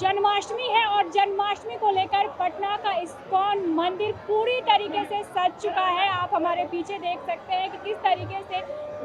जन्माष्टमी है और जन्माष्टमी को लेकर पटना का इस्कॉन मंदिर पूरी तरीके से सज चुका है। आप हमारे पीछे देख सकते हैं कि किस तरीके से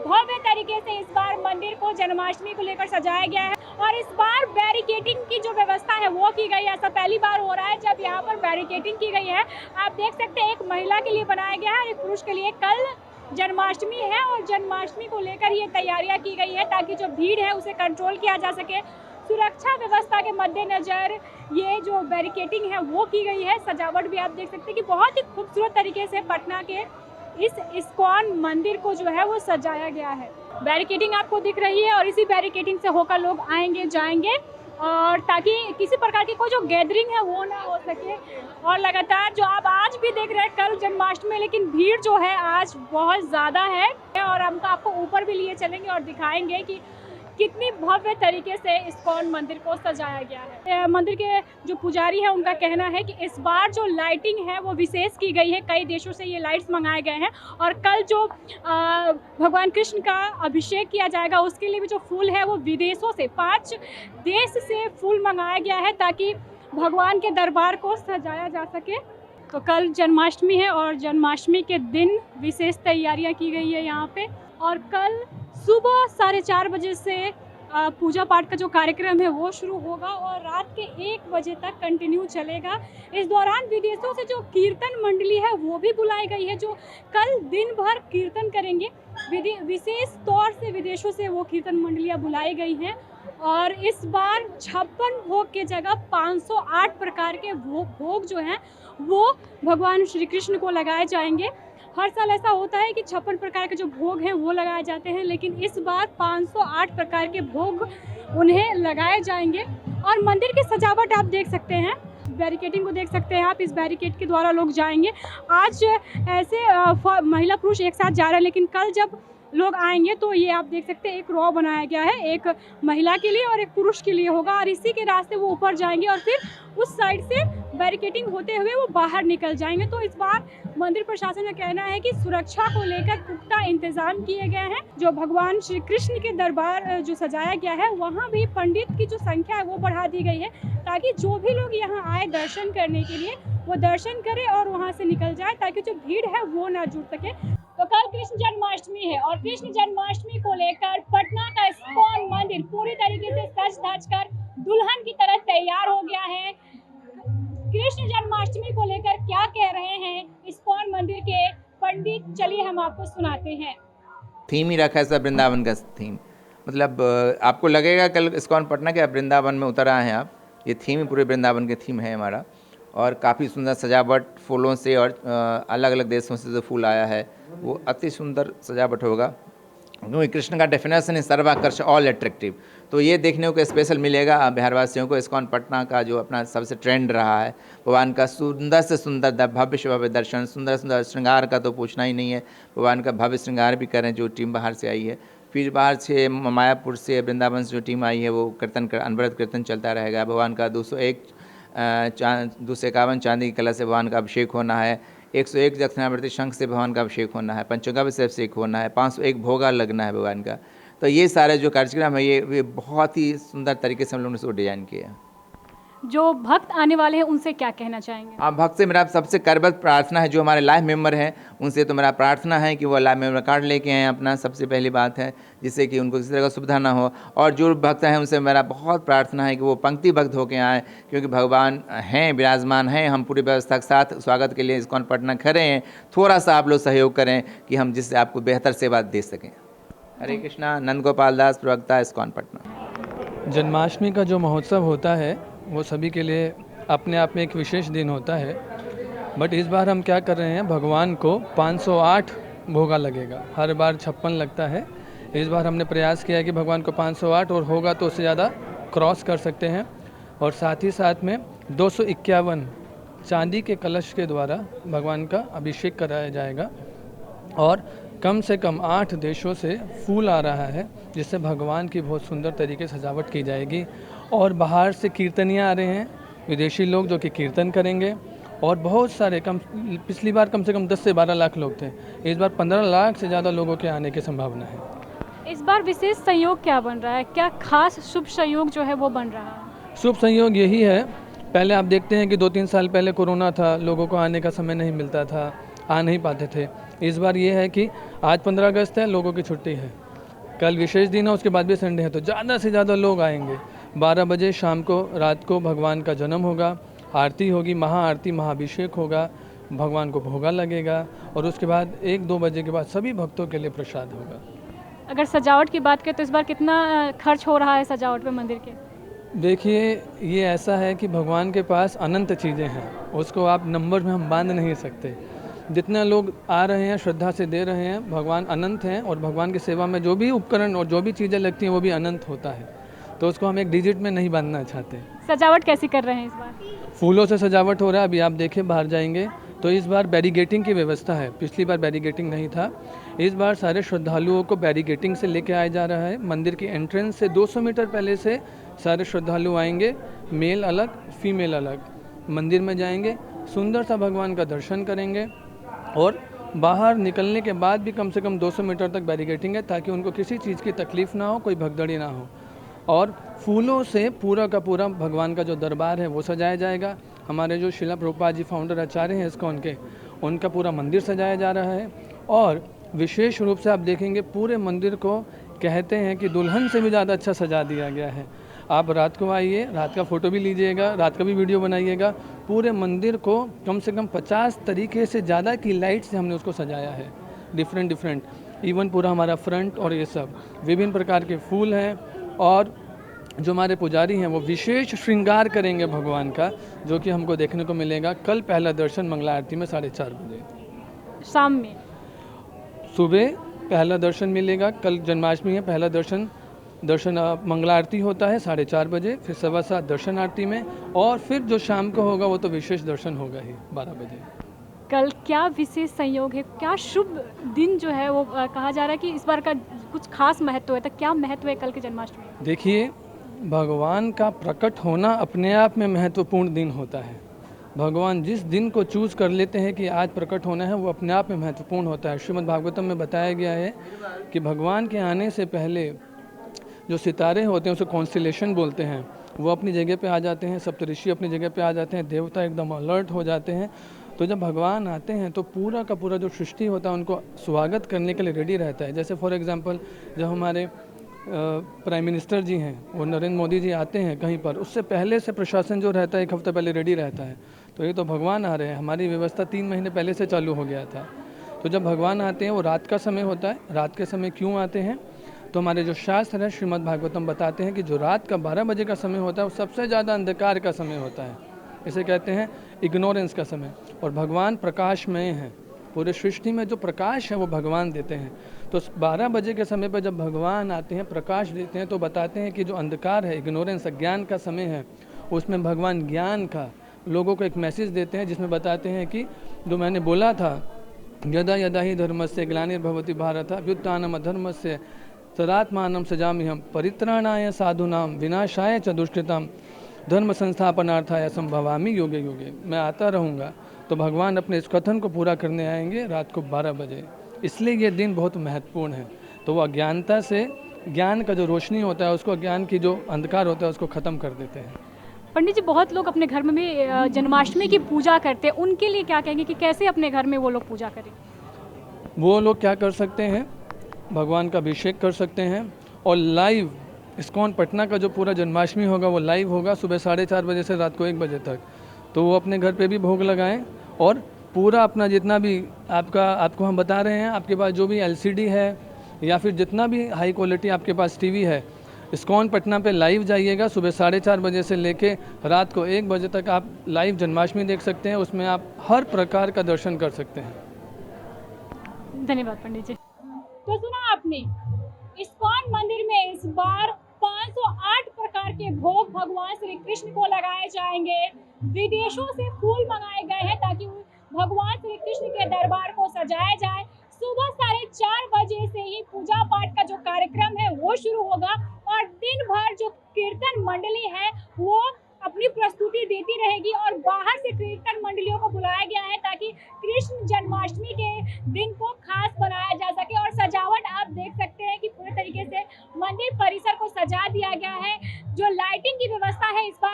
भव्य तरीके से इस बार मंदिर को जन्माष्टमी को लेकर सजाया गया है और इस बार बैरिकेडिंग की जो व्यवस्था है वो की गई है। ऐसा पहली बार हो रहा है जब यहाँ पर बैरिकेडिंग की गई है। आप देख सकते हैं एक महिला के लिए बनाया गया है और एक पुरुष के लिए। कल जन्माष्टमी है और जन्माष्टमी को लेकर ये तैयारियां की गई है ताकि जो भीड़ है उसे कंट्रोल किया जा सके। सुरक्षा व्यवस्था के मद्देनजर ये जो बैरिकेडिंग है वो की गई है। सजावट भी आप देख सकते हैं कि बहुत ही खूबसूरत तरीके से पटना के इस इस्कॉन मंदिर को जो है वो सजाया गया है। बैरिकेडिंग आपको दिख रही है और इसी बैरिकेडिंग से होकर लोग आएंगे जाएंगे और ताकि किसी प्रकार की कोई जो गैदरिंग है वो ना हो सके। और लगातार जो आप आज भी देख रहे हैं कल जन्माष्टमी, लेकिन भीड़ जो है आज बहुत ज़्यादा है और हम आपको ऊपर भी लिए चलेंगे और दिखाएंगे कि कितनी भव्य तरीके से इस्कॉन मंदिर को सजाया गया है। मंदिर के जो पुजारी हैं उनका कहना है कि इस बार जो लाइटिंग है वो विशेष की गई है। कई देशों से ये लाइट्स मंगाए गए हैं और कल जो भगवान कृष्ण का अभिषेक किया जाएगा उसके लिए भी जो फूल है वो विदेशों से 5 देश से फूल मंगाया गया है ताकि भगवान के दरबार को सजाया जा सके। तो कल जन्माष्टमी है और जन्माष्टमी के दिन विशेष तैयारियाँ की गई है यहाँ पे। और कल सुबह 4:30 बजे से पूजा पाठ का जो कार्यक्रम है वो शुरू होगा और रात के 1 बजे तक कंटिन्यू चलेगा। इस दौरान विदेशों से जो कीर्तन मंडली है वो भी बुलाई गई है जो कल दिन भर कीर्तन करेंगे। विशेष तौर से विदेशों से वो कीर्तन मंडलियाँ बुलाई गई हैं और इस बार 56 भोग के जगह 508 प्रकार के भोग जो हैं वो भगवान श्री कृष्ण को लगाए जाएंगे। हर साल ऐसा होता है कि 56 प्रकार के जो भोग हैं वो लगाए जाते हैं, लेकिन इस बार 508 प्रकार के भोग उन्हें लगाए जाएंगे। और मंदिर की सजावट आप देख सकते हैं, बैरिकेडिंग को देख सकते हैं आप। इस बैरिकेड के द्वारा लोग जाएंगे। आज ऐसे महिला पुरुष एक साथ जा रहे हैं, लेकिन कल जब लोग आएंगे तो ये आप देख सकते हैं एक रॉ बनाया गया है, एक महिला के लिए और एक पुरुष के लिए होगा और इसी के रास्ते वो ऊपर जाएंगे और फिर उस साइड से बैरिकेडिंग होते हुए वो बाहर निकल जाएंगे। तो इस बार मंदिर प्रशासन का कहना है कि सुरक्षा को लेकर पुख्ता इंतजाम किए गए हैं। जो भगवान श्री कृष्ण के दरबार जो सजाया गया है वहाँ भी पंडित की जो संख्या है वो बढ़ा दी गई है ताकि जो भी लोग यहाँ आए दर्शन करने के लिए वो दर्शन करें और वहाँ से निकल जाए ताकि जो भीड़ है वो ना जुट सके। तो कल कृष्ण जन्माष्टमी है और कृष्ण जन्माष्टमी को लेकर पटना का इस्कॉन मंदिर पूरी तरीके से सज धज कर दुल्हन की तरह तैयार हो गया है। कृष्ण जन्माष्टमी को लेकर क्या कह रहे हैं इस्कॉन मंदिर के पंडित, चलिए हम आपको सुनाते हैं। थीम ही रखा है सब वृंदावन का थीम, मतलब आपको लगेगा कल इस्कॉन पटना के वृंदावन में उतर आए हैं आप। ये थीम ही पूरे वृंदावन के थीम है हमारा और काफ़ी सुंदर सजावट फूलों से और अलग अलग देशों से जो फूल आया है वो अति सुंदर सजावट होगा। क्योंकि कृष्ण का डेफिनेशन है सर्वाकर्ष ऑल अट्रैक्टिव, तो ये देखने को स्पेशल मिलेगा बिहारवासियों को। इस्कॉन पटना का जो अपना सबसे ट्रेंड रहा है, भगवान का सुंदर से सुंदर भव्य से भव्य दर्शन, सुंदर सुंदर श्रृंगार का तो पूछना ही नहीं है। भगवान का भव्य श्रृंगार भी करें जो टीम बाहर से आई है। फिर बाहर से मायापुर से वृंदावन से जो टीम आई है वो कीर्तन अनवरत कीर्तन चलता रहेगा। भगवान का 251 चांदी की कलश से भगवान का अभिषेक होना है। 101 दक्षिणावर्ती शंख से भगवान का अभिषेक होना है। पंचगव्य से अभिषेक होना है। 501 भोगा लगना है भगवान का। तो ये सारे जो कार्यक्रम है ये बहुत ही सुंदर तरीके से हम लोगों ने इसको डिजाइन किया है। जो भक्त आने वाले हैं उनसे क्या कहना चाहेंगे आप? भक्त से मेरा सबसे करबद्ध प्रार्थना है, जो हमारे लाइव मेंबर हैं उनसे तो मेरा प्रार्थना है कि वो लाइव मेंबर कार्ड लेके आएँ अपना, सबसे पहली बात है, जिससे कि उनको किसी तरह का सुविधा ना हो। और जो भक्त हैं उनसे मेरा बहुत प्रार्थना है कि वो पंक्ति भक्त होके आएँ, क्योंकि भगवान हैं, विराजमान हैं। हम पूरी व्यवस्था के साथ स्वागत के लिए इस्कॉन पटना खड़े हैं। थोड़ा सा आप लोग सहयोग करें कि हम जिससे आपको बेहतर सेवा दे सकें। हरे कृष्णा। नंद गोपाल दास, प्रवक्ता, इस्कॉन पटना। जन्माष्टमी का जो महोत्सव होता है वो सभी के लिए अपने आप में एक विशेष दिन होता है, बट इस बार हम क्या कर रहे हैं, भगवान को 508 भोगा लगेगा। हर बार 56 लगता है। इस बार हमने प्रयास किया है कि भगवान को 508 और होगा तो उससे ज़्यादा क्रॉस कर सकते हैं। और साथ ही साथ में 251 चांदी के कलश के द्वारा भगवान का अभिषेक कराया जाएगा और कम से कम 8 देशों से फूल आ रहा है जिससे भगवान की बहुत सुंदर तरीके से सजावट की जाएगी। और बाहर से कीर्तनियाँ आ रहे हैं, विदेशी लोग जो कि कीर्तन करेंगे और बहुत सारे पिछली बार कम से कम 10 से 12 लाख लोग थे, इस बार 15 लाख से ज़्यादा लोगों के आने की संभावना है। इस बार विशेष संयोग क्या बन रहा है, क्या खास शुभ संयोग जो है वो बन रहा है? शुभ संयोग यही है, पहले आप देखते हैं कि 2-3 साल पहले कोरोना था, लोगों को आने का समय नहीं मिलता था, आ नहीं पाते थे। इस बार ये है कि आज 15 अगस्त है, लोगों की छुट्टी है, कल विशेष दिन है, उसके बाद भी संडे है, तो ज़्यादा से ज़्यादा लोग आएंगे। 12 बजे शाम को, रात को भगवान का जन्म होगा, आरती होगी, महाआरती, महाअभिषेक होगा, भगवान को भोगा लगेगा और उसके बाद 1-2 बजे के बाद सभी भक्तों के लिए प्रसाद होगा। अगर सजावट की बात करें तो इस बार कितना खर्च हो रहा है सजावट पे मंदिर के? देखिए, ये ऐसा है कि भगवान के पास अनंत चीज़ें हैं, उसको आप नंबर में हम बांध नहीं सकते। जितने लोग आ रहे हैं, श्रद्धा से दे रहे हैं, भगवान अनंत हैं और भगवान की सेवा में जो भी उपकरण और जो भी चीज़ें लगती हैं वो भी अनंत होता है, तो उसको हम एक डिजिट में नहीं बांधना चाहते। सजावट कैसी कर रहे हैं इस बार? फूलों से सजावट हो रहा है, अभी आप देखिए बाहर जाएंगे तो इस बार बैरिगेटिंग की व्यवस्था है, पिछली बार बैरिगेटिंग नहीं था। इस बार सारे श्रद्धालुओं को बैरिगेटिंग से लेके आया जा रहा है। मंदिर की एंट्रेंस से 200 मीटर पहले से सारे श्रद्धालु आएंगे, मेल अलग, फीमेल अलग। मंदिर में जाएंगे, सुंदर सा भगवान का दर्शन करेंगे और बाहर निकलने के बाद भी कम से कम 200 मीटर तक बैरिगेटिंग है, ताकि उनको किसी चीज़ की तकलीफ़ ना हो, कोई भगदड़ी ना हो। और फूलों से पूरा का पूरा भगवान का जो दरबार है वो सजाया जाएगा। हमारे जो शिला प्रभुपाद जी फाउंडर आचार्य हैं इस्कॉन के, उनका पूरा मंदिर सजाया जा रहा है। और विशेष रूप से आप देखेंगे पूरे मंदिर को कहते हैं कि दुल्हन से भी ज़्यादा अच्छा सजा दिया गया है। आप रात को आइए, रात का फ़ोटो भी लीजिएगा, रात का भी वीडियो बनाइएगा। पूरे मंदिर को कम से कम 50 तरीके से ज़्यादा की लाइट से हमने उसको सजाया है, डिफरेंट। इवन पूरा हमारा फ्रंट और ये सब विभिन्न प्रकार के फूल हैं। और जो हमारे पुजारी हैं वो विशेष श्रृंगार करेंगे भगवान का, जो कि हमको देखने को मिलेगा कल पहला दर्शन मंगला आरती में 4:30 बजे। शाम में? सुबह पहला दर्शन मिलेगा, कल जन्माष्टमी है, पहला दर्शन मंगला आरती होता है 4:30 बजे, फिर 7:15 दर्शन आरती में, और फिर जो शाम को होगा वो तो विशेष दर्शन होगा ही 12 बजे। कल क्या विशेष संयोग है, क्या शुभ दिन जो है वो कहा जा रहा है कि इस बार का कुछ खास महत्व है, तो क्या महत्व है कल के जन्माष्टमी? देखिए, भगवान का प्रकट होना अपने आप में महत्वपूर्ण दिन होता है। भगवान जिस दिन को चूज़ कर लेते हैं कि आज प्रकट होना है, वो अपने आप में महत्वपूर्ण होता है। श्रीमद् भागवतम में बताया गया है कि भगवान के आने से पहले जो सितारे होते हैं उसे कॉन्स्टेलेशन बोलते हैं, वो अपनी जगह पे आ जाते हैं, सप्तऋषि अपनी जगह पे आ जाते हैं, देवता एकदम अलर्ट हो जाते हैं। तो जब भगवान आते हैं तो पूरा का पूरा जो सृष्टि होता है उनको स्वागत करने के लिए रेडी रहता है। जैसे फॉर एग्जांपल जब हमारे प्राइम मिनिस्टर जी हैं, वो नरेंद्र मोदी जी आते हैं कहीं पर, उससे पहले से प्रशासन जो रहता है 1 हफ्ता पहले रेडी रहता है। तो ये तो भगवान आ रहे हैं, हमारी व्यवस्था 3 महीने पहले से चालू हो गया था। तो जब भगवान आते हैं वो रात का समय होता है। रात के समय क्यों आते हैं, तो हमारे जो शास्त्र है श्रीमद् भागवतम बताते हैं कि जो रात का 12 बजे का समय होता है वो सबसे ज़्यादा अंधकार का समय होता है, इसे कहते हैं इग्नोरेंस का समय। और भगवान प्रकाशमय हैं, पूरे सृष्टि में जो प्रकाश है वो भगवान देते हैं। तो 12 बजे के समय पर जब भगवान आते हैं, प्रकाश देते हैं, तो बताते हैं कि जो अंधकार है, इग्नोरेंस, अज्ञान का समय है, उसमें भगवान ज्ञान का लोगों को एक मैसेज देते हैं, जिसमें बताते हैं कि जो मैंने बोला था, यदा यदा ही धर्मस्य ग्लानिर्भवति भारत अभ्युत्थानम् अधर्मस्य तदात्मानं सृजाम्यहं परित्राणाय साधूनां विनाशाय च दुष्कृतां धर्म संस्थापनार्थाय संभवामि योगे योगे। मैं आता रहूँगा। तो भगवान अपने इस कथन को पूरा करने आएंगे रात को 12 बजे, इसलिए ये दिन बहुत महत्वपूर्ण है। तो वो अज्ञानता से ज्ञान का जो रोशनी होता है उसको, अज्ञान की जो अंधकार होता है उसको ख़त्म कर देते हैं। पंडित जी, बहुत लोग अपने घर में भी जन्माष्टमी की पूजा करते हैं, उनके लिए क्या कहेंगे कि कैसे अपने घर में वो लोग पूजा करें? वो लोग क्या कर सकते हैं, भगवान का अभिषेक कर सकते हैं। और लाइव इस्कॉन पटना का जो पूरा जन्माष्टमी होगा वो लाइव होगा सुबह 4:30 बजे से रात को 1 बजे तक। तो वो अपने घर पे भी भोग लगाएं और पूरा अपना जितना भी आपको हम बता रहे हैं, आपके पास जो भी LCD है या फिर जितना भी हाई क्वालिटी आपके पास टीवी है, इस्कॉन पटना पे लाइव जाइएगा। सुबह 4:30 बजे से लेके रात को 1 बजे तक आप लाइव जन्माष्टमी देख सकते हैं। उसमें आप हर प्रकार का दर्शन कर सकते हैं। धन्यवाद पंडित जी। तो सुना आपने, इस्कॉन मंदिर में इस बार 508 प्रकार के भोग भगवान श्री कृष्ण को लगाए जाएंगे। विदेशों से फूल मंगाए गए हैं ताकि भगवान श्री कृष्ण के दरबार को सजाया जाए। सुबह 4:30 बजे से ही पूजा पाठ का जो कार्यक्रम है वो शुरू होगा और दिन भर जो कीर्तन मंडली है वो अपनी प्रस्तुति देती रहेगी और बाहर से कीर्तन मंडलियों को बुलाया गया है ताकि कृष्ण जन्माष्टमी के दिन को खास बनाया जा सके। और सजावट आप देख सकते हैं कि पूरे तरीके से मंदिर परिसर को सजा दिया गया है। जो लाइटिंग की व्यवस्था है इस बार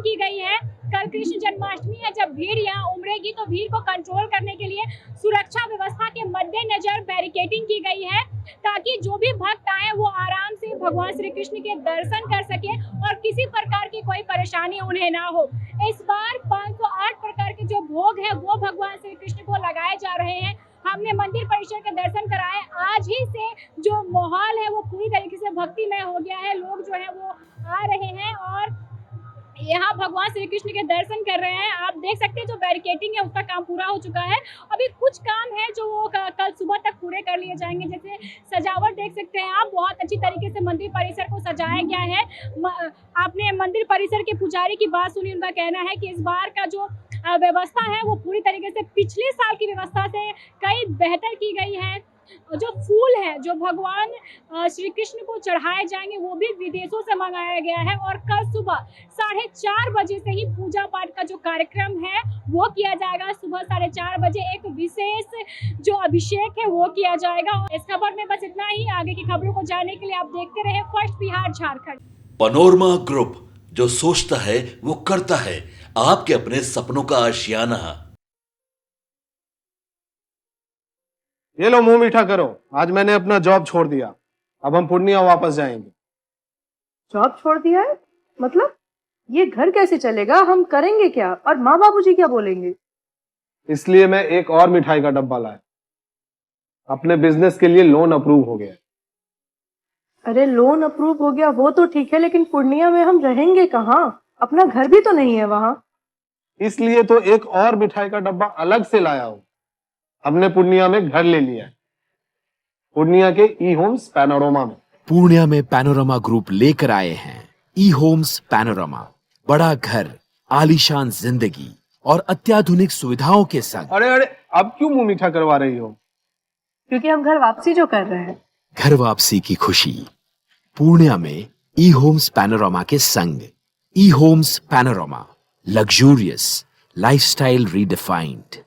बैरिकेडिंग की गई है। कल कृष्ण जन्माष्टमी है, जब भीड़ यहाँ उमड़ेगी तो भीड़ को कंट्रोल करने के लिए सुरक्षा व्यवस्था के मद्देनजर बैरिकेडिंग की गई है, ताकि जो भी भक्त आए वो आराम से भगवान श्री कृष्ण के दर्शन कर सके और किसी प्रकार की कोई परेशानी उन्हें ना हो। इस बार 508 प्रकार के जो भोग है वो भगवान श्री कृष्ण को लगाए जा रहे हैं। हमने मंदिर परिसर के दर्शन कराए। आज ही से जो माहौल है वो पूरी तरीके से भक्तिमय हो गया है। लोग जो है वो आ रहे हैं और यहाँ भगवान श्री कृष्ण के दर्शन कर रहे हैं। आप देख सकते हैं जो बैरिकेडिंग है उसका काम पूरा हो चुका है। अभी कुछ काम है जो वो कल सुबह तक पूरे कर लिए जाएंगे। जैसे सजावट देख सकते हैं आप, बहुत अच्छी तरीके से मंदिर परिसर को सजाया गया है। आपने मंदिर परिसर के पुजारी की बात सुनी, उनका कहना है कि इस बार का जो व्यवस्था है वो पूरी तरीके से पिछले साल की व्यवस्था से कई बेहतर की गई है। जो फूल है जो भगवान श्री कृष्ण को चढ़ाए जाएंगे वो भी विदेशों से मंगाया गया है और कल सुबह 4:30 बजे से ही पूजा पाठ का जो कार्यक्रम है वो किया जाएगा। सुबह 4:30 बजे एक विशेष जो अभिषेक है वो किया जाएगा। इस खबर में बस इतना ही। आगे की खबरों को जानने के लिए आप देखते रहे first Bihar Jharkhand. Panorama group, जो सोचता है वो करता है। आपके अपने सपनों का आशियाना। ये लो मुंह मीठा करो, आज मैंने अपना जॉब छोड़ दिया। अब हम पूर्णिया वापस जाएंगे। जॉब छोड़ दिया है? मतलब ये घर कैसे चलेगा? हम करेंगे क्या? और माँ बाबूजी क्या बोलेंगे? इसलिए मैं एक और मिठाई का डब्बा लाया। अपने बिजनेस के लिए लोन अप्रूव हो गया। अरे लोन अप्रूव हो गया वो तो ठीक है, लेकिन पूर्णिया में हम रहेंगे कहाँ? अपना घर भी तो नहीं है वहाँ। इसलिए तो एक और मिठाई का डब्बा अलग से लाया हूँ। हमने पूर्णिया में घर ले लिया है, पूर्णिया के ई होम्स पैनोरमा में। पूर्णिया में पैनोरमा ग्रुप लेकर आए हैं ई होम्स पैनोरमा। बड़ा घर, आलीशान जिंदगी और अत्याधुनिक सुविधाओं के संग। अरे अरे, अब क्यों मुंह मीठा करवा रही हो? क्योंकि हम घर वापसी जो कर रहे हैं। घर वापसी की खुशी पूर्णिया में ई होम्स पैनोरमा के संग। ई Homes Panorama, luxurious lifestyle redefined.